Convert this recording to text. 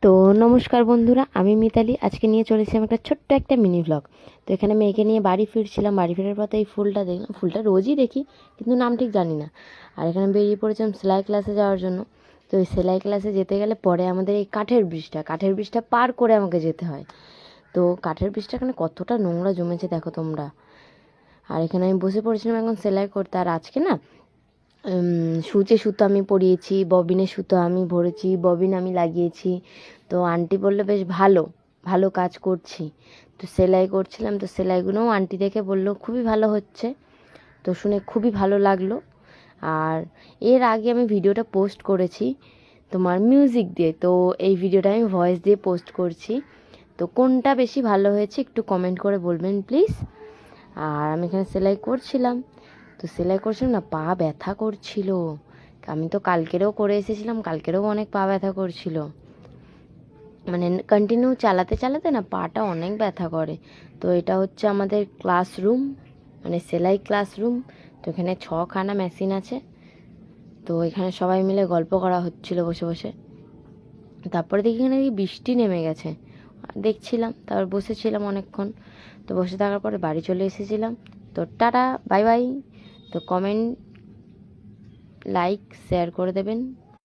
তো নমস্কার বন্ধুরা, আমি মিতালি। আজকে নিয়ে চলেছি আমি একটা ছোট্ট একটা মিনি ভ্লগ। তো এখানে মেয়েকে নিয়ে বাড়ি ফিরছিলাম। বাড়ি ফেরার পথে এই ফুলটা দেখলাম। ফুলটা রোজই দেখি, কিন্তু নাম ঠিক জানি না। আর এখানে বেরিয়ে পড়েছিলাম সেলাই ক্লাসে যাওয়ার জন্য। তো এই সেলাই ক্লাসে যেতে গেলে পরে আমাদের এই কাঠের ব্রিজটা পার করে আমাকে যেতে হয়। তো কাঠের ব্রিজটা এখানে কতটা নোংরা জমেছে দেখো তোমরা। আর এখানে আমি বসে পড়েছিলাম এখন সেলাই করতে। আর আজকে না সূচে সুতো আমি পরিয়েছি, ববিনে সুতো আমি ভরেছি, ববিন আমি লাগিয়েছি। তো আন্টি বললো বেশ ভালো ভালো কাজ করছি। তো সেলাই করছিলাম, তো সেলাইগুলোও আন্টি দেখে বললো খুবই ভালো হচ্ছে। তো শুনে খুবই ভালো লাগলো। আর এর আগে আমি ভিডিওটা পোস্ট করেছি তোমার মিউজিক দিয়ে, তো এই ভিডিওটা আমি ভয়েস দিয়ে পোস্ট করছি। তো কোনটা বেশি ভালো হয়েছে একটু কমেন্ট করে বলবেন প্লিজ। আর আমি এখানে সেলাই করছিলাম। তো সেলাই করছিলাম না, পা ব্যথা করছিল। আমি তো কালকেরও করে এসেছিলাম, কালকেরও অনেক পা ব্যথা করছিল। মানে কন্টিনিউ চালাতে চালাতে না পাটা অনেক ব্যথা করে। তো এটা হচ্ছে আমাদের ক্লাসরুম, মানে সেলাই ক্লাসরুম। তো এখানে 6খানা মেশিন আছে। তো এখানে সবাই মিলে গল্প করা হচ্ছিল বসে বসে। তারপরে দেখি এখানে বৃষ্টি নেমে গেছে, দেখছিলাম। তারপর বসেছিলাম অনেকক্ষণ। তো বসে থাকার পরে বাড়ি চলে এসেছিলাম। তো টাটা, বাই বাই। তো কমেন্ট, লাইক, শেয়ার করে দেবেন।